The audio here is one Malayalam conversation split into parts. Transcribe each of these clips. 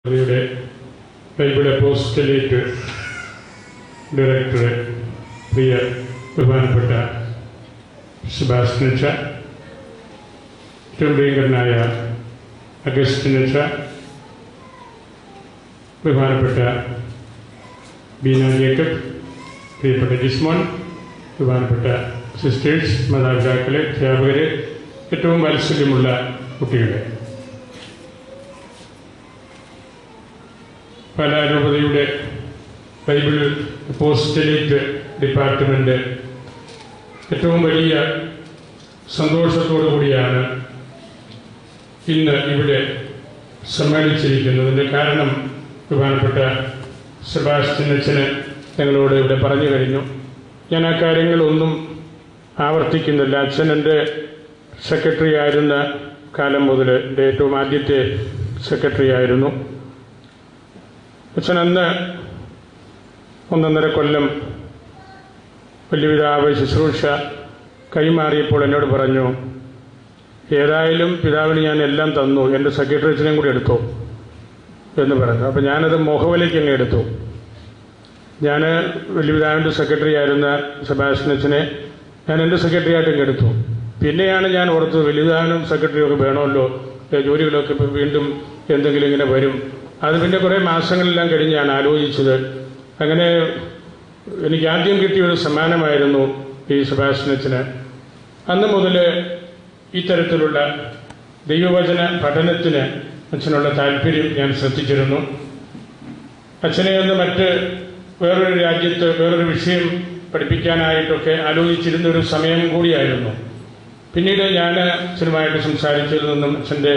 ബൈബിൾ അപ്പോസ്റ്റലേറ്റ് ഡയറക്ടറെ പ്രിയ ബഹുമാനപ്പെട്ട സെബാസ്റ്റ്യൻ അച്ഛ, ഏറ്റവും പ്രിയങ്കരനായ അഗസ്റ്റിൻ അച്ഛ, ബഹുമാനപ്പെട്ട ബീന ജേക്കബ്, പ്രിയപ്പെട്ട ജിസ്മോൻ, ബഹുമാനപ്പെട്ട സിസ്റ്റേഴ്സ്, മാതാപിതാക്കളെ, അധ്യാപകരെ, ഏറ്റവും വാത്സല്യമുള്ള കുട്ടികളെ, പാലാ രൂപതയുടെ ബൈബിൾ അപ്പോസ്റ്റലേറ്റ് ഡിപ്പാർട്ട്മെൻറ്റ് ഏറ്റവും വലിയ സന്തോഷത്തോടു കൂടിയാണ് ഇന്ന് ഇവിടെ സമ്മേളിച്ചിരിക്കുന്നതിൻ്റെ കാരണം ബഹുമാനപ്പെട്ട സെബാസ്റ്റ്യൻ അച്ഛന് ഞങ്ങളോട് ഇവിടെ പറഞ്ഞു കഴിഞ്ഞു. ഞാൻ ആ കാര്യങ്ങളൊന്നും ആവർത്തിക്കുന്നില്ല. അച്ഛൻ എൻ്റെ സെക്രട്ടറി ആയിരുന്ന കാലം മുതൽ എൻ്റെ ഏറ്റവും ആദ്യത്തെ സെക്രട്ടറി ആയിരുന്നു. അച്ഛൻ അന്ന് 1.5 കൊല്ലം വലിയപിതാവ് ശുശ്രൂഷ കൈമാറിയപ്പോൾ എന്നോട് പറഞ്ഞു, ഏതായാലും പിതാവിന് ഞാൻ എല്ലാം തന്നു, എൻ്റെ സെക്രട്ടറി അച്ഛനെയും കൂടി എടുത്തു എന്ന് പറഞ്ഞു. അപ്പോൾ ഞാനത് മോഹവിലേക്ക് അങ്ങ് എടുത്തു. ഞാൻ വലിയപിതാവിൻ്റെ സെക്രട്ടറി ആയിരുന്ന സെബാസ്റ്റ്യൻ അച്ഛനെ ഞാൻ എൻ്റെ സെക്രട്ടറി ആയിട്ട് അങ്ങ് എടുത്തു. പിന്നെയാണ് ഞാൻ ഓർത്തത്, വലിയപിതാവിനും സെക്രട്ടറിയൊക്കെ വേണമല്ലോ, ജോലികളൊക്കെ ഇപ്പോൾ വീണ്ടും എന്തെങ്കിലും ഇങ്ങനെ വരും. അത് പിന്നെ കുറേ മാസങ്ങളെല്ലാം കഴിഞ്ഞ് ഞാൻ ആലോചിച്ചത്. അങ്ങനെ എനിക്ക് ആദ്യം കിട്ടിയൊരു സമ്മാനമായിരുന്നു ഈ സെബാസ്റ്റ്യൻ അച്ഛന്. അന്ന് മുതൽ ഇത്തരത്തിലുള്ള ദൈവവചന പഠനത്തിന് അച്ഛനുള്ള താല്പര്യം ഞാൻ ശ്രദ്ധിച്ചിരുന്നു. അച്ഛനെ ഒന്ന് വേറൊരു രാജ്യത്ത് വേറൊരു വിഷയം പഠിപ്പിക്കാനായിട്ടൊക്കെ ആലോചിച്ചിരുന്ന ഒരു സമയം കൂടിയായിരുന്നു. പിന്നീട് ഞാൻ അച്ഛനുമായിട്ട് സംസാരിച്ചതിൽ നിന്നും അച്ഛൻ്റെ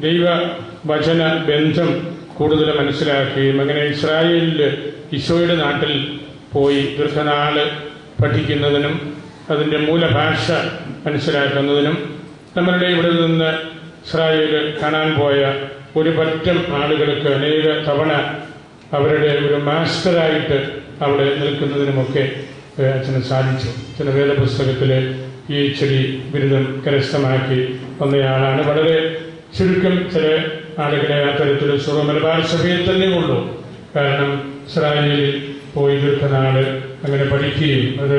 ദൈവവചന ബന്ധം കൂടുതൽ മനസ്സിലാക്കുകയും അങ്ങനെ ഇസ്രായേലിൽ ഈശോയുടെ നാട്ടിൽ പോയി ദീർഘനാൾ പഠിക്കുന്നതിനും അതിൻ്റെ മൂലഭാഷ മനസ്സിലാക്കുന്നതിനും നമ്മളുടെ ഇവിടെ നിന്ന് ഇസ്രായേൽ കാണാൻ പോയ ഒരു പറ്റം ആളുകൾക്ക് അനേക തവണ അവരുടെ ഒരു മാസ്റ്ററായിട്ട് അവിടെ നിൽക്കുന്നതിനുമൊക്കെ അച്ഛന് സാധിച്ചു. അച്ഛന് വേദപുസ്തകത്തിൽ PhD ബിരുദം കരസ്ഥമാക്കി വന്നയാളാണ്. വളരെ ചുരുക്കം ചില ആളുകളെ ആ തരത്തിൽ മലബാർ സഭയിൽ തന്നെ ഉള്ളൂ. കാരണം ഇസ്രായേലിൽ പോയി ദീർഘനാൾ അങ്ങനെ പഠിക്കുകയും അത്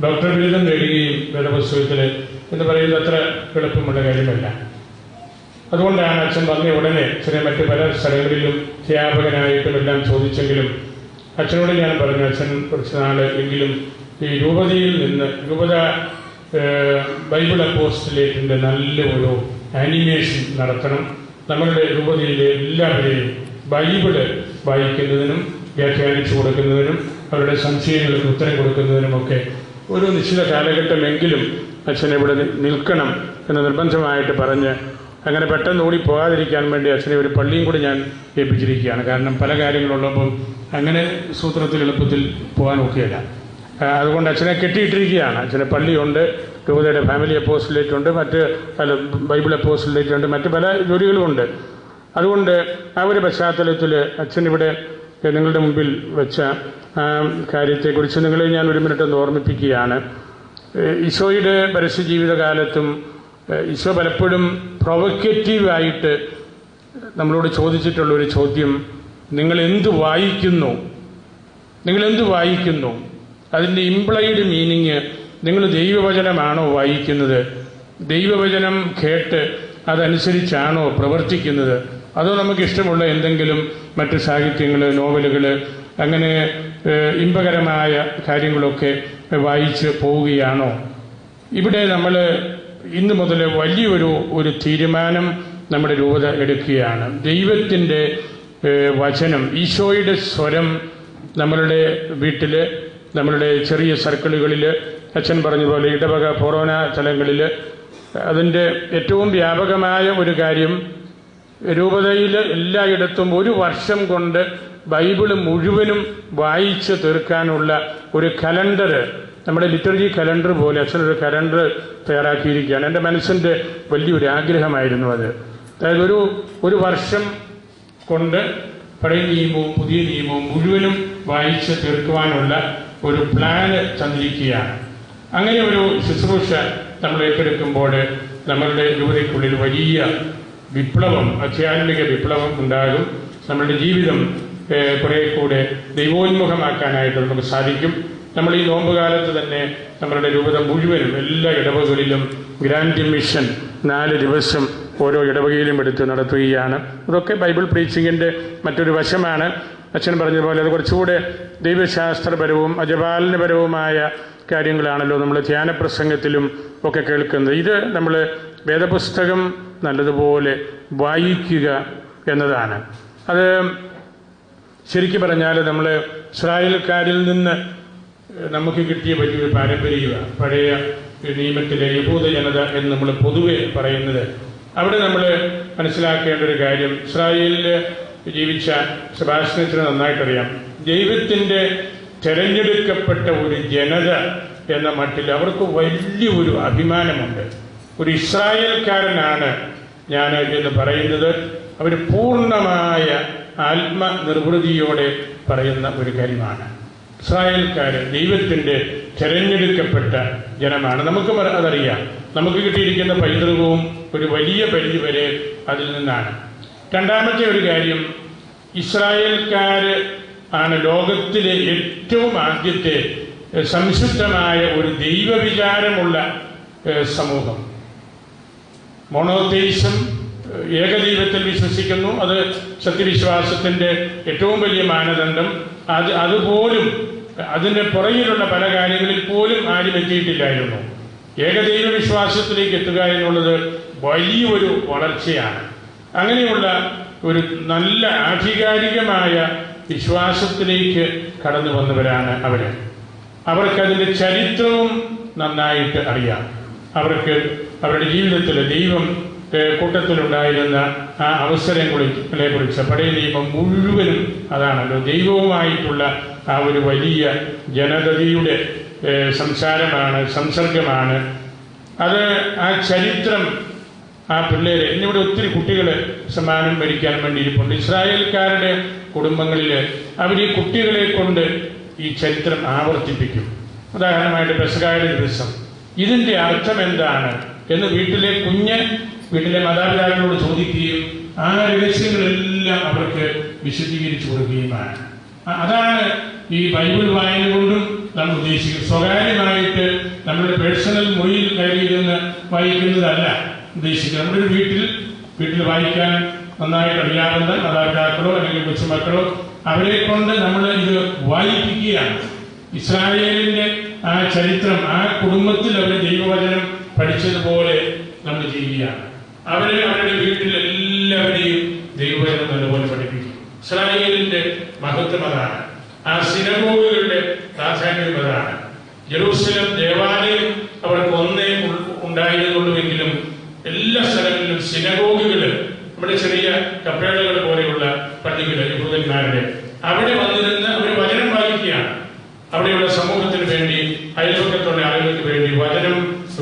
ഡോക്ടർ ബിരുദം നേടുകയും വേദപുസ്തകത്തിൽ എന്ന് പറയുന്നത് അത്ര എളുപ്പമുള്ള കാര്യമല്ല. അതുകൊണ്ടാണ് അച്ഛൻ വന്ന ഉടനെ അച്ഛനെ മറ്റ് പല സ്ഥലങ്ങളിലും അധ്യാപകനായിട്ടും എല്ലാം ചോദിച്ചെങ്കിലും അച്ഛനോട് ഞാൻ പറഞ്ഞു, അച്ഛൻ കുറച്ച് നാൾ എങ്കിലും ഈ രൂപതയിൽ നിന്ന് ബൈബിൾ അപ്പോസ്റ്റലേറ്റിൻ്റെ നല്ല ഒരു ആനിമേഷൻ നടത്തണം. നമ്മളുടെ രൂപതയിലെ എല്ലാവരെയും ബൈബിള് വായിക്കുന്നതിനും വ്യാഖ്യാനിച്ചു കൊടുക്കുന്നതിനും അവരുടെ സംശയങ്ങൾക്ക് ഉത്തരം കൊടുക്കുന്നതിനുമൊക്കെ ഒരു നിശ്ചിത കാലഘട്ടമെങ്കിലും അച്ഛൻ ഇവിടെ നിൽക്കണം എന്ന് നിർബന്ധമായിട്ട് പറഞ്ഞ് അങ്ങനെ പെട്ടെന്ന് ഓടിപ്പോകാതിരിക്കാൻ വേണ്ടി അച്ഛനെ ഒരു പള്ളിയും കൂടി ഞാൻ ഏൽപ്പിച്ചിരിക്കുകയാണ്. കാരണം പല കാര്യങ്ങളുള്ളപ്പം അങ്ങനെ സൂത്രത്തിൽ എളുപ്പത്തിൽ പോകാൻ ഒക്കെയില്ല. അതുകൊണ്ട് അച്ഛനെ കെട്ടിയിട്ടിരിക്കുകയാണ്. അച്ഛന് പള്ളിയുണ്ട്, രൂപതയുടെ ഫാമിലി അപ്പോസ്റ്റലേറ്റ് ഉണ്ട്, ബൈബിൾ അപ്പോസ്റ്റലേറ്റ് ഉണ്ട്, മറ്റ് പല ജോലികളുമുണ്ട്. അതുകൊണ്ട് ആ ഒരു പശ്ചാത്തലത്തിൽ അച്ഛനിവിടെ നിങ്ങളുടെ മുമ്പിൽ വെച്ച കാര്യത്തെക്കുറിച്ച് നിങ്ങളെ ഞാൻ ഒരു മിനിറ്റ് ഒന്ന് ഓർമ്മിപ്പിക്കുകയാണ്. ഈശോയുടെ പരസ്യ ജീവിതകാലത്തും ഈശോ പലപ്പോഴും പ്രൊവക്കേറ്റീവായിട്ട് നമ്മളോട് ചോദിച്ചിട്ടുള്ളൊരു ചോദ്യം, നിങ്ങളെന്ത് വായിക്കുന്നു? അതിൻ്റെ ഇംപ്ലൈഡ് മീനിങ്, നിങ്ങൾ ദൈവവചനമാണോ വായിക്കുന്നത്? ദൈവവചനം കേട്ട് അതനുസരിച്ചാണോ പ്രവർത്തിക്കുന്നത്? അതോ നമുക്കിഷ്ടമുള്ള എന്തെങ്കിലും മറ്റ് സാഹിത്യങ്ങൾ, നോവലുകൾ, അങ്ങനെ ഇമ്പകരമായ കാര്യങ്ങളൊക്കെ വായിച്ച് പോവുകയാണോ? ഇവിടെ നമ്മൾ ഇന്ന് മുതൽ വലിയൊരു തീരുമാനം നമ്മുടെ രൂപത എടുക്കുകയാണ്. ദൈവത്തിൻ്റെ വചനം, ഈശോയുടെ സ്വരം നമ്മളുടെ വീട്ടിൽ, നമ്മളുടെ ചെറിയ സർക്കിളുകളിൽ, അച്ഛൻ പറഞ്ഞതുപോലെ ഇടവക ഫൊറോന തലങ്ങളിൽ, അതിൻ്റെ ഏറ്റവും വ്യാപകമായ ഒരു കാര്യം രൂപതയിൽ എല്ലായിടത്തും 1 വർഷം കൊണ്ട് ബൈബിള് മുഴുവനും വായിച്ച് തീർക്കാനുള്ള ഒരു കലണ്ടർ, നമ്മുടെ ലിറ്റർജി കലണ്ടർ പോലെ അച്ഛനൊരു കലണ്ടർ തയ്യാറാക്കിയിരിക്കുകയാണ്. എൻ്റെ മനസ്സിൻ്റെ വലിയൊരു ആഗ്രഹമായിരുന്നു അത്. അതായത് ഒരു വർഷം കൊണ്ട് പഴയ നിയമവും പുതിയ നിയമവും മുഴുവനും വായിച്ച് തീർക്കുവാനുള്ള ഒരു പ്ലാന് തന്നിരിക്കുകയാണ്. അങ്ങനെ ഒരു ശുശ്രൂഷ നമ്മൾ ഏറ്റെടുക്കുമ്പോൾ നമ്മളുടെ രൂപതയ്ക്കുള്ളിൽ വലിയ വിപ്ലവം, ആധ്യാത്മിക വിപ്ലവം ഉണ്ടാകും. നമ്മളുടെ ജീവിതം കുറെ കൂടെ ദൈവോന്മുഖമാക്കാനായിട്ട് നമുക്ക് സാധിക്കും. നമ്മൾ ഈ നോമ്പുകാലത്ത് തന്നെ നമ്മളുടെ രൂപത മുഴുവനും എല്ലാ ഇടവകളിലും ഗ്രാൻഡ് മിഷൻ 4 ദിവസം ഓരോ ഇടവകയിലും എടുത്ത് നടത്തുകയാണ്. അതൊക്കെ ബൈബിൾ പ്രീച്ചിങ്ങിൻ്റെ മറ്റൊരു വശമാണ്. അച്ഛൻ പറഞ്ഞതുപോലെ അത് കുറച്ചുകൂടെ ദൈവശാസ്ത്രപരവും അജപാലനപരവുമായ കാര്യങ്ങളാണല്ലോ നമ്മൾ ധ്യാനപ്രസംഗത്തിലും ഒക്കെ കേൾക്കുന്നത്. ഇത് നമ്മൾ വേദപുസ്തകം നല്ലതുപോലെ വായിക്കുക എന്നതാണ്. അത് ശരിക്കും പറഞ്ഞാൽ നമ്മൾ ഇസ്രായേൽക്കാരിൽ നിന്ന് നമുക്ക് കിട്ടിയ വലിയൊരു പാരമ്പര്യമാണ്. പഴയ നിയമത്തിലെ യഹൂദ ജനത എന്ന് നമ്മൾ പൊതുവെ പറയുന്നത്. അവിടെ നമ്മൾ മനസ്സിലാക്കേണ്ട ഒരു കാര്യം, ഇസ്രായേലിൽ ജീവിച്ച സെബാസ്റ്റ്യന് നന്നായിട്ടറിയാം, ദൈവത്തിൻ്റെ തെരഞ്ഞെടുക്കപ്പെട്ട ഒരു ജനത എന്ന മട്ടിൽ അവർക്ക് വലിയൊരു അഭിമാനമുണ്ട്. ഒരു ഇസ്രായേൽക്കാരനാണ് ഞാൻ എന്ന് പറയുന്നത് അവർ പൂർണ്ണമായ ആത്മനിർവൃതിയോടെ പറയുന്ന ഒരു കാര്യമാണ്. ഇസ്രായേൽക്കാർ ദൈവത്തിൻ്റെ തെരഞ്ഞെടുക്കപ്പെട്ട ജനമാണ്. നമുക്ക് അതറിയാം. നമുക്ക് കിട്ടിയിരിക്കുന്ന പൈതൃകവും ഒരു വലിയ പരിധി വരെ അതിൽ നിന്നാണ്. രണ്ടാമത്തെ ഒരു കാര്യം, ഇസ്രായേൽക്കാർ ആണ് ലോകത്തിലെ ഏറ്റവും ആദ്യത്തെ സംശുദ്ധമായ ഒരു ദൈവവിചാരമുള്ള സമൂഹം. മോണോതെയിസം, ഏകദൈവത്തിൽ വിശ്വസിക്കുന്നു. അത് സത്യവിശ്വാസത്തിൻ്റെ ഏറ്റവും വലിയ മാനദണ്ഡം. അതുപോലും അതിൻ്റെ പുറകിലുള്ള പല കാര്യങ്ങളിൽ പോലും ആരും എത്തിയിട്ടില്ലായിരുന്നു. ഏകദൈവ വിശ്വാസത്തിലേക്ക് എത്തുക എന്നുള്ളത് വലിയൊരു വളർച്ചയാണ്. അങ്ങനെയുള്ള ഒരു നല്ല ആധികാരികമായ വിശ്വാസത്തിലേക്ക് കടന്നു വന്നവരാണ് അവർക്കതിൻ്റെ ചരിത്രവും നന്നായിട്ട് അറിയാം. അവർക്ക് അവരുടെ ജീവിതത്തിൽ ദൈവം കൂട്ടത്തിലുണ്ടായിരുന്ന ആ അവസരങ്ങളെ കുറിച്ച് പഴയ നിയമം മുഴുവനും അതാണല്ലോ, ദൈവവുമായിട്ടുള്ള ആ ഒരു വലിയ ജനതയുടെ സംസർഗമാണ് അത്. ആ ചരിത്രം ആ പിള്ളേരെ ഇന്നിവിടെ ഒത്തിരി കുട്ടികൾ സമ്മാനം ഭരിക്കാൻ വേണ്ടി ഇരിപ്പുണ്ട്. ഇസ്രായേൽക്കാരുടെ കുടുംബങ്ങളിൽ അവർ ഈ കുട്ടികളെ കൊണ്ട് ഈ ചരിത്രം ആവർത്തിപ്പിക്കും. ഉദാഹരണമായിട്ട് പെസഹായുടെ ദിവസം ഇതിൻ്റെ അർത്ഥം എന്താണ് എന്ന് വീട്ടിലെ മാതാപിതാക്കളോട് ചോദിക്കുകയും ആ രഹസ്യങ്ങളെല്ലാം അവർക്ക് വിശദീകരിച്ചു കൊടുക്കുകയുമാണ്. അതാണ് ഈ ബൈബിൾ വായന കൊണ്ടും നമ്മൾ ഉദ്ദേശിക്കുന്നത്. സ്വകാര്യമായിട്ട് നമ്മുടെ പേഴ്സണൽ മുറിയിൽ കയറിയിരുന്ന് വായിക്കുന്നതല്ല ഉദ്ദേശിക്കുന്നത്. നമ്മുടെ വീട്ടിൽ വായിക്കാൻ നന്നായിട്ട് അറിയാവുന്ന മാതാപിതാക്കളോ അല്ലെങ്കിൽ കൊച്ചുമക്കളോ അവരെ കൊണ്ട് നമ്മൾ ഇത് വായിപ്പിക്കുകയാണ്. ഇസ്രായേലിന്റെ ആ ചരിത്രം, ആ കുടുംബത്തിൽ അവർ ദൈവവചനം പഠിച്ചതുപോലെ നമ്മൾ ചെയ്യുകയാണ്. അവരുടെ വീട്ടിൽ എല്ലാവരെയും ദൈവവചനം നല്ലപോലെ പഠിപ്പിക്കും. ഇസ്രായേലിന്റെ മഹത്വം അതാണ്. ആ സിനഗോഗുകളുടെ പ്രാധാന്യം അതാണ്. ജെറൂസലം ദേവാലയം അവർക്ക് ഒന്നേ ഉണ്ടായിരുന്നുള്ളൂവെങ്കിലും എല്ലാ സ്ഥലങ്ങളിലും സിനഗോഗുകൾ, നമ്മുടെ ചെറിയ കപ്പേളകൾ പോലെയുള്ള പള്ളികൾ യഹൂദന്മാരുടെ, അവിടെ വന്നിരുന്ന് അവർ വചനം വായിക്കുകയാണ്. അവിടെയുള്ള സമൂഹത്തിന് വേണ്ടി, അയൽപക്കത്തുള്ള ആളുകൾക്ക് വേണ്ടി വചനം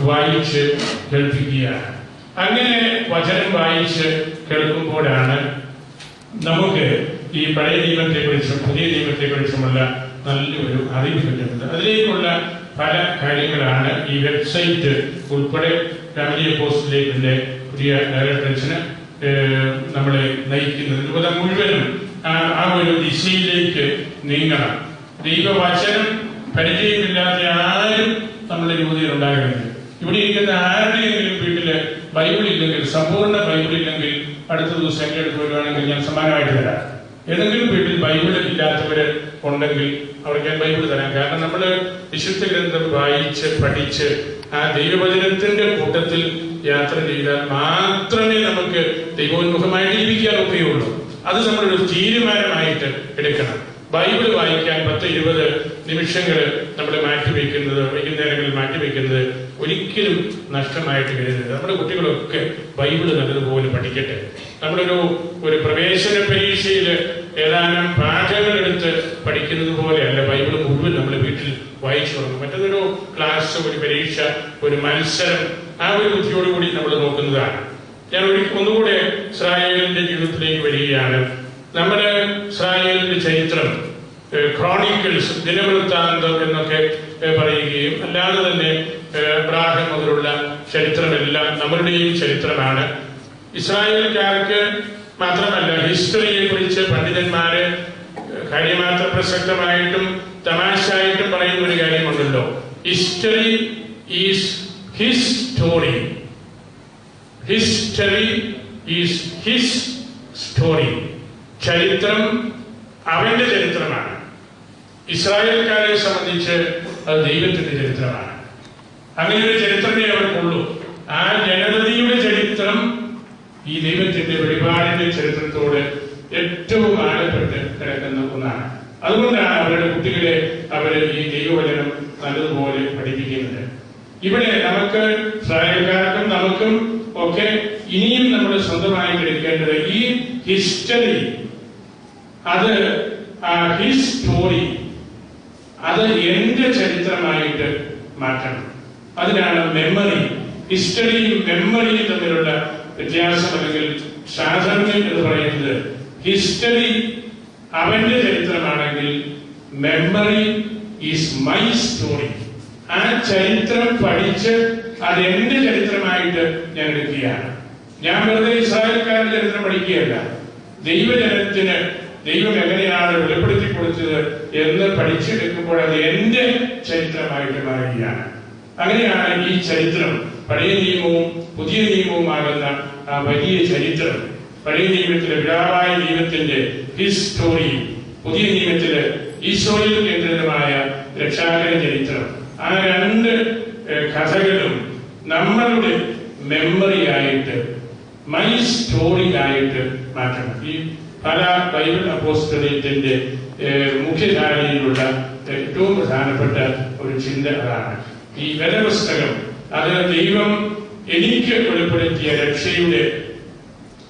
വായിച്ച് കേൾപ്പിക്കുകയാണ്. അങ്ങനെ വചനം വായിച്ച് കേൾക്കുമ്പോഴാണ് നമുക്ക് ഈ പഴയ നിയമത്തെക്കുറിച്ചും പുതിയ നിയമത്തെക്കുറിച്ചുമുള്ള നല്ലൊരു അറിവ് കിട്ടുന്നത്. അതിലേക്കുള്ള പല കാര്യങ്ങളാണ് ഈ വെബ്സൈറ്റ് ഉൾപ്പെടെ ഫാമിലി പോസ്റ്റിലേക്കിന്റെ പുതിയ ഡയറക്ടേഴ്സിന് നമ്മളെ നയിക്കുന്നത്. രൂപത മുഴുവനും ആ ഒരു ദിശയിലേക്ക് നീങ്ങണം. ദൈവവചനം പരിചയമില്ലാത്ത ആരും നമ്മുടെ രൂപതയിൽ ഉണ്ടാകരുത്. ഇവിടെ ഇരിക്കുന്ന ആരുടെയെങ്കിലും വീട്ടില് ബൈബിൾ ഇല്ലെങ്കിൽ, സമ്പൂർണ്ണ ബൈബിൾ ഇല്ലെങ്കിൽ, അടുത്ത ദിവസം എന്റെ അടുത്ത് വരുവാണെങ്കിൽ ഞാൻ സമ്മാനമായിട്ട് തരാം. ഏതെങ്കിലും വീട്ടിൽ ബൈബിൾ ഇല്ലാത്തവര് ഉണ്ടെങ്കിൽ അവർക്ക് ഞാൻ ബൈബിൾ തരാം. കാരണം നമ്മൾ വിശുദ്ധ ഗ്രന്ഥം വായിച്ച് പഠിച്ച് ആ ദൈവവചനത്തിന്റെ കൂട്ടത്തിൽ യാത്ര ചെയ്താൽ മാത്രമേ നമുക്ക് ദൈവോന്മുഖമായി ജീവിക്കാൻ ഒക്കെയുള്ളൂ. അത് നമ്മളൊരു തീരുമാനമായിട്ട് എടുക്കണം. ബൈബിൾ വായിക്കാൻ 10-20 നിമിഷങ്ങൾ നമ്മൾ മാറ്റിവെക്കുന്നത്, വൈകുന്നേരങ്ങളിൽ മാറ്റിവെക്കുന്നത് ഒരിക്കലും നഷ്ടമായിട്ട് കരുതരുത്. നമ്മുടെ കുട്ടികളൊക്കെ ബൈബിൾ നല്ലതുപോലെ പഠിക്കട്ടെ. നമ്മളൊരു പ്രവേശന പരീക്ഷയിൽ ഏതാനും പാഠങ്ങൾ എടുത്ത് പഠിക്കുന്നത് പോലെയല്ല ബൈബിൾ മുഴുവൻ നമ്മൾ വീട്ടിൽ വായിച്ചു തുടങ്ങും. മറ്റൊരു ക്ലാസ്, ഒരു പരീക്ഷ, ഒരു മത്സരം, ആ ഒരു ബുദ്ധിയോടുകൂടി നമ്മൾ നോക്കുന്നതാണ്. ഞാൻ ഒന്നുകൂടെ ഇസ്രായേലിന്റെ ജീവിതത്തിലേക്ക് വരികയാണ്. നമ്മുടെ ഇസ്രായേലിന്റെ ചരിത്രം ക്രോണിക്കിൾസ്, ദിനവൃത്താന്തം എന്നൊക്കെ പറയുകയും അല്ലാതെ തന്നെ അബ്രാഹാം മുതലുള്ള ചരിത്രമെല്ലാം നമ്മളുടെയും ചരിത്രമാണ്. ഇസ്രായേൽക്കാർക്ക് മാത്രമല്ല, ഹിസ്റ്ററിയെ കുറിച്ച് പണ്ഡിതന്മാര് കാര്യമാത്ര പ്രസക്തമായിട്ടും തമാശായിട്ടും പറയുന്ന ഒരു കാര്യമുണ്ടല്ലോ, history is his story. History is his story. ചരിത്രം അവന്റെ ചരിത്രമാണ്. ഇസ്രായേൽക്കാരെ സംബന്ധിച്ച് അത് ദൈവത്തിന്റെ ചരിത്രമാണ്. അങ്ങനെ ഒരു ചരിത്രമേ അവർക്കുള്ളൂ. ആ ജനതയുടെ ചരിത്രം ഈ ദൈവത്തിന്റെ വെളിപാടിന്റെ ചരിത്രത്തോട് ഏറ്റവും ആഴപ്പെട്ട് കിടക്കുന്ന ഒന്നാണ്. അതുകൊണ്ടാണ് അവരുടെ കുട്ടികളെ അവർ ഈ ദൈവവചനം നല്ലതുപോലെ പഠിപ്പിക്കുന്നത്. ഇവിടെ നമുക്ക് ഇസ്രായേൽക്കാർക്കും നമുക്കും ഒക്കെ ഇനിയും നമ്മൾ സ്വന്തമായി എടുക്കേണ്ടത് ഈ ഹിസ്റ്ററി, അത് ഹിസ് സ്റ്റോറി, അത് എന്റെ ചരിത്രമായിട്ട് മാറ്റണം. അതിനാണ് മെമ്മറി. ഹിസ്റ്ററിയും മെമ്മറിയും തമ്മിലുള്ള വ്യത്യാസം അല്ലെങ്കിൽ സാധർമ്യം എന്ന് പറയുന്നത്, ഹിസ്റ്ററി അവന്റെ ചരിത്രമാണെങ്കിൽ മെമ്മറി ഈസ് മൈ സ്റ്റോറി. ആ ചരിത്രം പഠിച്ച് അത് എന്റെ ചരിത്രമായിട്ട് ഞാൻ എടുക്കുകയാണ്. ഞാൻ വെറുതെ ഇസ്രായേൽക്കാരുടെ ചരിത്രം പഠിക്കുകയല്ല, ദൈവജനത്തിന് ദൈവം എങ്ങനെയാണ് വെളിപ്പെടുത്തി കൊടുത്തത് എന്ന് പഠിച്ചെടുക്കുമ്പോൾ അത് എന്റെ ചരിത്രമായിട്ട് മാറുകയാണ്. അങ്ങനെയാണ് ഈ ചരിത്രം, പഴയ നിയമവും പുതിയ നിയമവുമാകുന്ന ആ വലിയ ചരിത്രം, പഴയ നിയമത്തിലെ പിതാവായ ദൈവത്തിന്റെ ഹിസ് സ്റ്റോറി, പുതിയ നിയമത്തിലെ ഈശോയിൽ കേന്ദ്രിതമായ രക്ഷാകര ചരിത്രം, ആ രണ്ട് കഥകളും നമ്മളുടെ മെമ്മറി ആയിട്ട്, മൈ സ്റ്റോറി ആയിട്ട് മാറ്റണം. ഈ പല ബൈബിൾ അപ്പോസ്തലത്തിന്റെ മുഖ്യധാരയിലുള്ള ഏറ്റവും പ്രധാനപ്പെട്ട ഒരു ചിന്ത അതാണ്. ഈ വേദപുസ്തകം അത് ദൈവം എനിക്ക് വെളിപ്പെടുത്തിയ രക്ഷയുടെ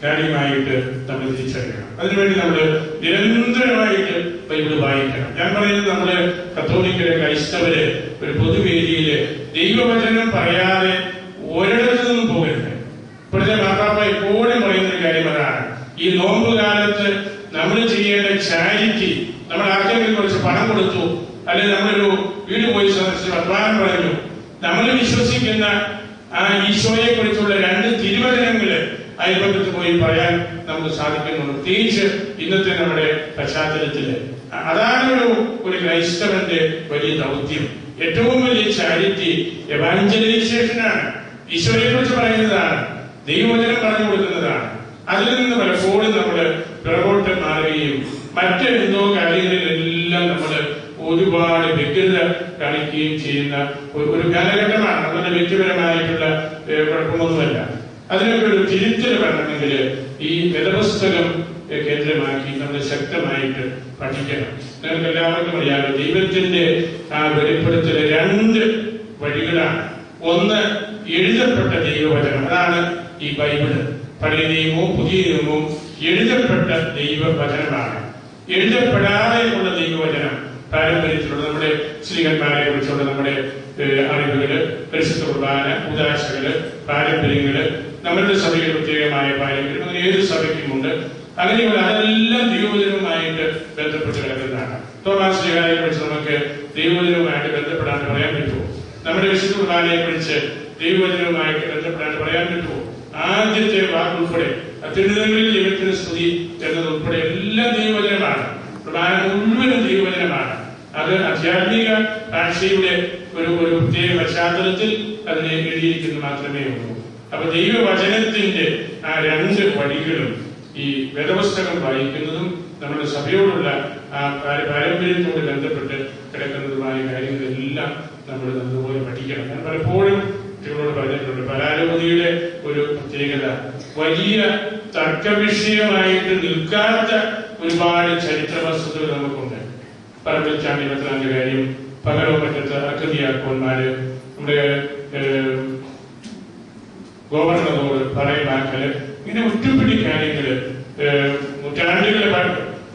കാര്യമായിട്ട് നമ്മൾ തിരിച്ചറിയണം. അതിനുവേണ്ടി നമ്മൾ നിരന്തരമായിട്ട് ബൈബിൾ വായിക്കണം. ഞാൻ പറയുന്നത്, നമ്മള് കത്തോലിക്കര്, ക്രൈസ്തവര് ഒരു പൊതുവേദിയില് ദൈവവചനം പറയാതെ ഒരിടത്തു നിന്നും പോകരുത്. ഇപ്പോഴത്തെ മാർപ്പാപ്പ എപ്പോഴും പറയുന്ന ഒരു കാര്യം അതാണ്. ഈ നോമ്പ് കാലത്ത് നമ്മൾ ചെയ്യേണ്ട ചാരിറ്റി, നമ്മൾ ആർക്കെങ്കിലും കുറച്ച് പണം കൊടുത്തു, അല്ലെങ്കിൽ നമ്മളൊരു വീട് പോയി സന്ദർശിച്ച് വർത്തമാനം പറഞ്ഞു, നമ്മൾ വിശ്വസിക്കുന്ന ആ ഈശോയെ കുറിച്ചുള്ള രണ്ട് തിരുവചനങ്ങള് അയൽപക്കത്ത് പോയി പറയാൻ നമുക്ക് സാധിക്കുന്നുണ്ട്. പ്രത്യേകിച്ച് ഇന്നത്തെ നമ്മുടെ പശ്ചാത്തലത്തില് അതാണ് ഒരു ക്രൈസ്തവന്റെ വലിയ ദൗത്യം. ഏറ്റവും വലിയ ചാരിറ്റി എവാഞ്ചലൈസേഷനാണ്. ഈശോയെ കുറിച്ച് പറയുന്നതാണ്, ദൈവവചനം പറഞ്ഞു കൊടുക്കുന്നതാണ്. അതിൽ നിന്ന് പലപ്പോഴും നമ്മള് പിറകോട്ട് മാറുകയും മറ്റെന്തോ കാര്യങ്ങളിലെല്ലാം നമ്മള് ഒരുപാട് വ്യഗ്രത കാണിക്കുകയും ചെയ്യുന്ന ഒരു കാലഘട്ടമാണ്. നമ്മുടെ വ്യക്തിപരമായിട്ടുള്ള കുഴപ്പമൊന്നുമല്ല. അതിനൊക്കെ ഒരു തിരുത്തൽ വരണമെങ്കിൽ ഈ വേദപുസ്തകം കേന്ദ്രമാക്കി നമ്മൾ ശക്തമായിട്ട് പഠിക്കണം. നിങ്ങൾക്ക് എല്ലാവർക്കും അറിയാമോ, ദൈവത്തിന്റെ ആ വെളിപ്പെടുത്തൽ രണ്ട് വഴികളാണ്. ഒന്ന്, എഴുതപ്പെട്ട ദൈവവചനം, അതാണ് ഈ ബൈബിള്. പഴയ നിയമവും പുതിയ നിയമവും എഴുതപ്പെട്ട ദൈവവചനമാണ്. എഴുതപ്പെടാതെ ഉള്ള ദൈവവചനം, പാരമ്പര്യത്തിലുള്ള നമ്മുടെ ശ്രീകന്മാരെ കുറിച്ചുള്ള നമ്മുടെ അറിവുകള്, പരിശുദ്ധ കുർബാന, ഉദാശകള്, പാരമ്പര്യങ്ങള്, നമ്മളുടെ സഭയിൽ പ്രത്യേകമായ പാരമ്പര്യം, അങ്ങനെ ഏത് സഭയ്ക്കുമുണ്ട്. അങ്ങനെയുള്ള അതെല്ലാം ദൈവവചനവുമായിട്ട് ബന്ധപ്പെട്ട് കിടക്കുന്നതാണ്. തോമാസ് ശ്ലീഹായെ കുറിച്ച് നമുക്ക് ദൈവവചനവുമായിട്ട് ബന്ധപ്പെടാൻ പറയാൻ പറ്റുമോ? നമ്മുടെ വിശുദ്ധ കുർബാനയെ കുറിച്ച് ദൈവവചനവുമായിട്ട് ബന്ധപ്പെടാൻ പറയാൻ പറ്റുമോ? ആദ്യത്തെ വാക്കുൾപ്പെടെ അത്യുന്നതങ്ങളിൽ ദൈവത്തിന് സ്തുതി എന്നതുൾപ്പെടെ എല്ലാം ദൈവവചനമാണ്. കുർബാന മുഴുവനും ദൈവവചനമാണ്. അത് ആധ്യാത്മിക ഭാഷയുടെ ഒരു പ്രത്യേക പശ്ചാത്തലത്തിൽ അതിനെ എഴുതിയിരിക്കുന്നു മാത്രമേ ഉള്ളൂ. അപ്പൊ ദൈവവചനത്തിന്റെ ആ രണ്ട് വഴികളും, ഈ വേദപുസ്തകം വായിക്കുന്നതും നമ്മുടെ സഭയോടുള്ള ആ പാരമ്പര്യത്തോട് ബന്ധപ്പെട്ട് കിടക്കുന്നതുമായ കാര്യങ്ങളെല്ലാം നമ്മൾ നല്ലതുപോലെ പഠിക്കണം. ഞാൻ പലപ്പോഴും കുട്ടികളോട് പറഞ്ഞിട്ടുണ്ട്, പരാലോപതിയുടെ ഒരു പ്രത്യേകത, വലിയ തർക്കവിഷയമായിട്ട് നിൽക്കാത്ത ഒരുപാട് ചരിത്ര വസ്തുതകൾ നമുക്കുണ്ട്. പറമ്പിൽ ചാണ്ടി പത്രാന്റെ കാര്യം, പകരോ പറ്റത്ത് അക്കതിയാക്കോന്മാര്, നമ്മുടെ ഗോവർണറോട് പറയുവാക്കല്, ഇങ്ങനെ ഒറ്റപ്പിടി കാര്യങ്ങള്, നൂറ്റാണ്ടുകളെ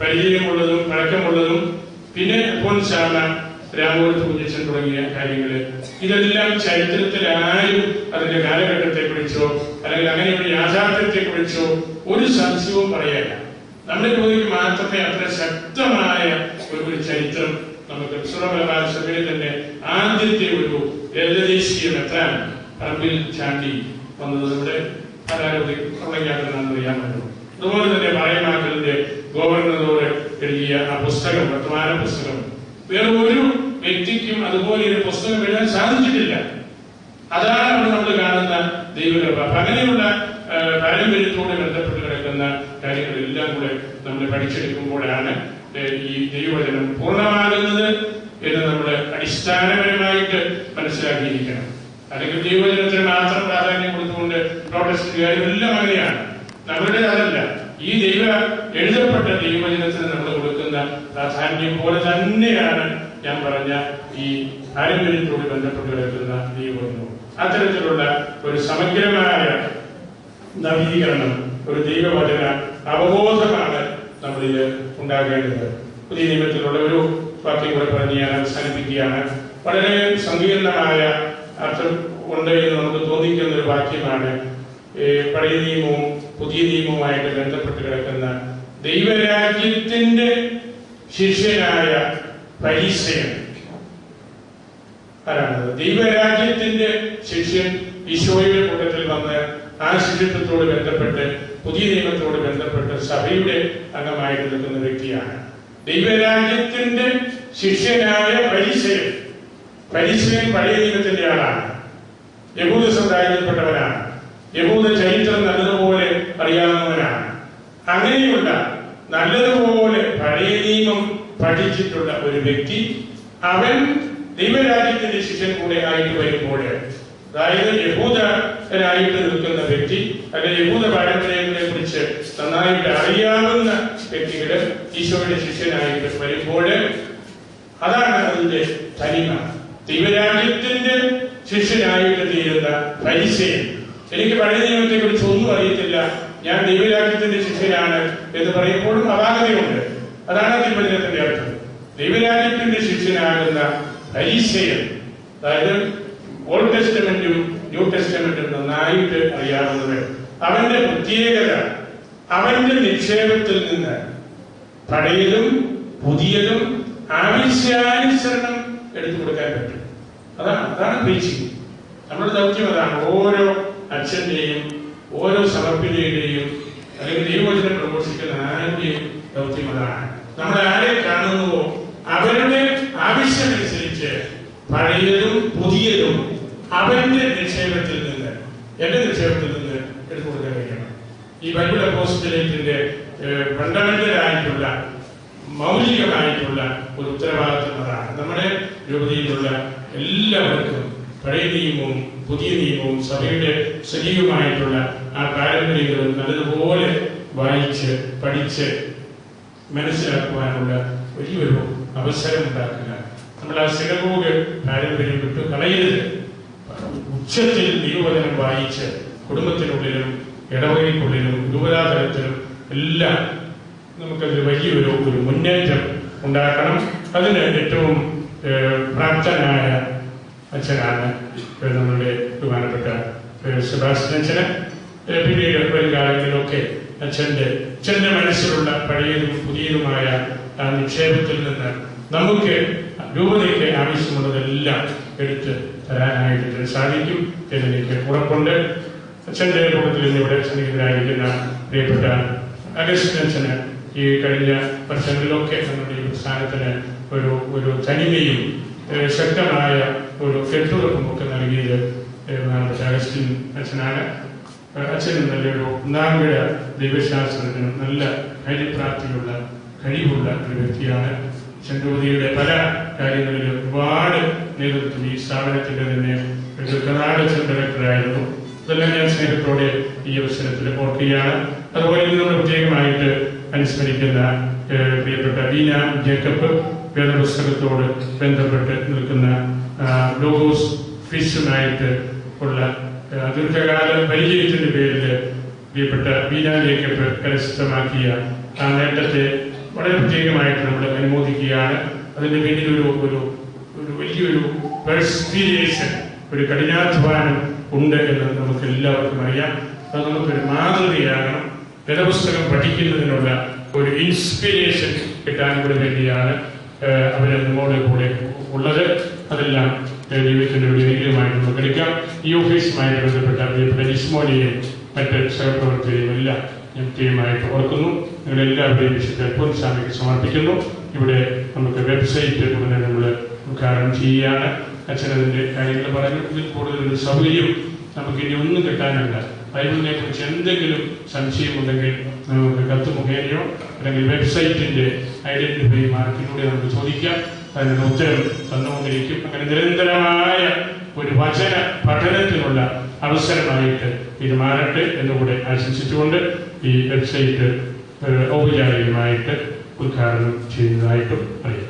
പരിചയമുള്ളതും പഴക്കമുള്ളതും, പിന്നെ പൊൻശാല, രാമൂർത്തി കുഞ്ഞച്ചൻ തുടങ്ങിയ കാര്യങ്ങള്, ഇതെല്ലാം ചരിത്രത്തിൽ ആരും അതിന്റെ കാലഘട്ടത്തെ കുറിച്ചോ അല്ലെങ്കിൽ അങ്ങനെയുള്ള യാഥാർത്ഥ്യത്തെ കുറിച്ചോ ഒരു സംശയവും പറയാനില്ല. നമ്മുടെ ജോലിക്ക് മാത്രമേ അത്ര ശക്തമായ ഒരു ചരിത്രം നമുക്ക് മലബാർ സഭയിൽ തന്നെ ആദ്യത്തെ ഒരു ഏകദേശീയ മെത്രാൻ പറമ്പിൽ ചാണ്ടി വന്നത് നമ്മുടെ അറിയാമല്ലോ. അതുപോലെ തന്നെ പായമാക്കലിന്റെ ഗവർണറോട് എഴുതിയ ആ പുസ്തകം, വർത്തമാന പുസ്തകം, വേറെ ഒരു വ്യക്തിക്കും അതുപോലെ ഒരു പുസ്തകം എഴുതാൻ സാധിച്ചിട്ടില്ല. അതാണ് അവിടെ നമ്മൾ കാണുന്ന ദൈവകൃപ. അങ്ങനെയുള്ള പാരമ്പര്യത്തോട് ബന്ധപ്പെട്ട് കിടക്കുന്ന കാര്യങ്ങളെല്ലാം കൂടെ നമ്മൾ പഠിച്ചെടുക്കുമ്പോഴാണ് ഈ ദൈവവചനം പൂർണ്ണമാകുന്നത് എന്ന് നമ്മൾ അടിസ്ഥാനപരമായിട്ട് മനസ്സിലാക്കിയിരിക്കണം. അല്ലെങ്കിൽ ദൈവവചനത്തിന് മാത്രം പ്രാധാന്യം കൊടുത്തുകൊണ്ട് പ്രോട്ടസ്റ്റന്റുകാരും എല്ലാം അങ്ങനെയാണ്. നമ്മളുടെ അതല്ല. ഈ എഴുതപ്പെട്ട ദൈവവചനത്തിന് നമ്മൾ കൊടുക്കുന്ന പ്രാധാന്യം പോലെ തന്നെയാണ് ഞാൻ പറഞ്ഞ ഈ പാരമ്പര്യത്തോട് ബന്ധപ്പെട്ട് കിടക്കുന്ന ദൈവവചനവും. അത്തരത്തിലുള്ള ഒരു സമഗ്രമായ നവീകരണം, ഒരു ദൈവവചന അവബോധമാണ് നമ്മളിൽ ഉണ്ടാകേണ്ടത്. പുതിയ നിയമത്തിലുള്ള ഒരു വാക്യം കൂടെ പറഞ്ഞ് ഞാൻ അവസാനിപ്പിക്കുകയാണ്. വളരെ സങ്കീർണമായ അർത്ഥം ഉണ്ട് എന്ന് നമുക്ക് തോന്നിക്കുന്ന ഒരു വാക്യമാണ്. പഴയ നിയമവും പുതിയ നിയമവുമായിട്ട് ബന്ധപ്പെട്ട് കിടക്കുന്ന ദൈവരാജ്യത്തിന്റെ ശിഷ്യനായ പരീശയൻ ആരാണത്? ദൈവരാജ്യത്തിന്റെ ശിഷ്യൻ ഈശോയുടെ കൂട്ടത്തിൽ വന്ന് ആ ശിഷ്യത്വത്തോട് ബന്ധപ്പെട്ട് പുതിയ നിയമത്തോട് ബന്ധപ്പെട്ട് സഭയുടെ അംഗമായിട്ട് നിൽക്കുന്ന വ്യക്തിയാണ്. ദൈവരാജ്യത്തിന്റെ ശിഷ്യനായ പരീശയൻ. പരീശയൻ പഴയ നിയമത്തിന്റെ ആളാണ്. യഹൂദ സമുദായത്തിൽപ്പെട്ടവനാണ്. യഹൂദ ചരിത്രം നല്ലതുപോലെ അറിയാവുന്നവനാണ്. അങ്ങനെയുള്ള നല്ലതുപോലെ പഴയ നിയമം പഠിച്ചിട്ടുള്ള ഒരു വ്യക്തി, അവൻ ദൈവരാജ്യത്തിന്റെ ശിഷ്യൻ കൂടെ ആയിട്ട് വരുമ്പോൾ, അതായത് യഹൂദനായിട്ട് നിൽക്കുന്ന വ്യക്തി, അല്ലെങ്കിൽ യഹൂദ പാരമ്പര്യങ്ങളെ കുറിച്ച് നന്നായിട്ട് അറിയാവുന്ന വ്യക്തികള് ഈശോയുടെ ശിഷ്യനായിട്ട് വരുമ്പോൾ, അതാണ് അതിന്റെ തനിമ. ദൈവരാജ്യത്തിന്റെ ശിഷ്യനായിട്ട് തീരുന്ന പരീശയൻ. എനിക്ക് പഴയ നിയമത്തെ കുറിച്ച് ഒന്നും അറിയത്തില്ല, ഞാൻ ദൈവരാജ്യത്തിന്റെ ശിഷ്യനാണ് എന്ന് പറയുമ്പോഴും അപാകതയുണ്ട്. അതാണ് ദൈവവചനത്തിന്റെ അർത്ഥം. ദൈവരാജ്യത്തിന്റെ ശിഷ്യനാകുന്ന പരീശയൻ, അതായത് ഓൾഡ് ടെസ്റ്റമെന്റും ന്യൂ ടെസ്റ്റമെന്റും നന്നായിട്ട് അറിയാവുന്നവർ. അവന്റെ പ്രത്യേകത, അവന്റെ നിക്ഷേപത്തിൽ നിന്ന് പഴയതും പുതിയതും ആവശ്യാനുസരണം എടുത്തു കൊടുക്കാൻ പറ്റും. അതാണ് പ്രീച്ചിങ്. നമ്മുടെ ദൗത്യം അതാണ്. ഓരോ അച്ഛന്റെയും ഓരോ സമർപ്പിതയുടെയും അല്ലെങ്കിൽ ദൈവവചനം പ്രഘോഷിക്കുന്ന ആരുടെയും ദൗത്യം അതാണ്. നമ്മൾ ആരെ കാണുന്നുവോ അവരുടെ ആവശ്യമനുസരിച്ച് പഴയതും പുതിയതും അവന്റെ നിക്ഷേപത്തിൽ നിന്ന്, എന്റെ നിക്ഷേപത്തിൽ നിന്ന് എടുത്തു കൊടുക്കാൻ കഴിയണം. ഈ ബൈബിൾ അപ്പോസ്തലേറ്റിന്റെ ഫണ്ടമെന്റലായിട്ടുള്ള മൗലികമായിട്ടുള്ള ഒരു ഉത്തരവാദിത്വം അതാണ്. നമ്മുടെ രൂപതയിലുള്ള എല്ലാവർക്കും പഴയ നിയമവും പുതിയ നിയമവും സഭയുടെ സജീവമായിട്ടുള്ള ആ പാരമ്പര്യങ്ങളും നല്ലതുപോലെ വായിച്ച് പഠിച്ച് മനസ്സിലാക്കുവാനുള്ള വലിയൊരു അവസരം ഉണ്ടാക്കുക. നമ്മൾ ആ സിനഗോഗ് പാരമ്പര്യം വിട്ടു കളയരുത്. ഉച്ചത്തിൽ ദൈവവചനം വായിച്ച് കുടുംബത്തിനുള്ളിലും ഇടവകയ്ക്കുള്ളിലും രൂപതാതലത്തിലും എല്ലാം നമുക്കതിൽ വലിയൊരു മുന്നേറ്റം ഉണ്ടാക്കണം. അതിന് ഏറ്റവും പ്രാപ്തനായ അച്ഛനാണ് നമ്മളുടെ ബഹുമാനപ്പെട്ട സെബാസ്റ്റ്യൻ അച്ഛന്. പിന്നീട് വരും കാലങ്ങളിലൊക്കെ അച്ഛന്റെ മനസ്സിലുള്ള പഴയതും പുതിയതുമായ ആ നിക്ഷേപത്തിൽ നിന്ന് നമുക്ക് രൂപതയ്ക്ക് ആവശ്യമുള്ളതെല്ലാം എടുത്ത് തരാനായിട്ട് സാധിക്കും എന്നെനിക്ക് ഉറപ്പുണ്ട്. അച്ഛന്റെ കൂട്ടത്തിൽ നിന്ന് ഇവിടെ സന്നിഹിതരായിരിക്കുന്ന പ്രിയപ്പെട്ട അഗസ്റ്റിൻ അച്ഛന് ഈ കഴിഞ്ഞ വർഷങ്ങളിലൊക്കെ നമ്മുടെ ഈ പ്രസ്ഥാനത്തിന് ഒരു തനിമയും ശക്തമായ ഒരു കെട്ടുറപ്പും ഒക്കെ നൽകിയത് അഗസ്റ്റിൻ അച്ഛനാണ്. അച്ഛന് നല്ലൊരു ഒന്നാംകിട ദൈവശാസ്ത്രത്തിനും നല്ല കാര്യപ്രാപ്തിയുള്ള കഴിവുള്ള ഒരു വ്യക്തിയാണ്. ചെങ്കോതിയുടെ പല കാര്യങ്ങളിലും ഒരുപാട് നേതൃത്വം ഈ സ്ഥാപനത്തിന്റെ തന്നെ കർണാടക ഡയറക്ടറായിരുന്നു. ഇതെല്ലാം ഞാൻ സ്നേഹത്തോടെ ഈ അവസരത്തിൽ ഓർക്കുകയാണ്. അതുപോലെ നമ്മൾ പ്രത്യേകമായിട്ട് അനുസ്മരിക്കുന്ന പ്രിയപ്പെട്ട ബീന ജേക്കബ്, വേദപുസ്തകത്തോട് ബന്ധപ്പെട്ട് നിൽക്കുന്ന ലോഗോസ് ഫിഷുമായിട്ട് ഉള്ള ദീർഘകാല പരിചയത്തിന്റെ പേരിൽ പ്രിയപ്പെട്ട ബീന ജേക്കബ് കരസ്ഥമാക്കിയ ആ നേട്ടത്തെ വളരെ പ്രത്യേകമായിട്ട് നമ്മൾ അനുമോദിക്കുകയാണ്. അതിന്റെ പിന്നിൽ ഒരു വലിയൊരു പെർസ്പിരേഷൻ, ഒരു കഠിനാധ്വാനം ഉണ്ട് എന്ന് നമുക്ക് എല്ലാവർക്കും അറിയാം. അത് നമുക്കൊരു മാതൃകയാകണം. വേദപുസ്തകം പഠിക്കുന്നതിനുള്ള ഒരു ഇൻസ്പിരേഷൻ കിട്ടാൻ കൂടെ വേണ്ടിയാണ് അവരെ നമ്മോട് കൂടെ ഉള്ളത്. അതെല്ലാം ദൈവത്തിന്റെ ഒരു ധൈര്യമായിട്ട് നമുക്ക് എടുക്കാം. ഈ ഓഫീസുമായിട്ട് ബന്ധപ്പെട്ട പ്രിയപ്പെട്ട ജിസ്മോനെയും മറ്റ് സഹപ്രവർത്തകരെയും എല്ലാം ഞാൻ കൃത്യമായിട്ട് ഓർക്കുന്നു. നിങ്ങളെല്ലാവരെയും വിശുദ്ധ അൽഫോൻസാമയ്ക്ക് സമർപ്പിക്കുന്നു. ഇവിടെ നമുക്ക് വെബ്സൈറ്റ് ഉടനെ നമ്മൾ ഉദ്ഘാടനം ചെയ്യുകയാണ്. അച്ഛനതിൻ്റെ കാര്യങ്ങൾ പറഞ്ഞു. ഇതിൽ കൂടുതലൊരു സൗകര്യം നമുക്കിനി ഒന്നും കിട്ടാനല്ല. ബൈബിളിനെ കുറിച്ച് എന്തെങ്കിലും സംശയമുണ്ടെങ്കിൽ നമുക്ക് കത്ത് മുഖേനയോ അല്ലെങ്കിൽ വെബ്സൈറ്റിൻ്റെ ഐഡൻറ്റിഫൈ മാർക്കിലൂടെ നമുക്ക് ചോദിക്കാം. അതിനുള്ള ഉത്തരം തന്നുകൊണ്ടിരിക്കും. അങ്ങനെ നിരന്തരമായ ഒരു വചന പഠനത്തിനുള്ള അവസരമായിട്ട് ഇത് മാറട്ടെ എന്നുകൂടെ ആശംസിച്ചുകൊണ്ട് ഈ വെബ്സൈറ്റ് ഔപചാരികമായിട്ട് ഉദ്ഘാടനം ചെയ്യുന്നതായിട്ടും അറിയാം.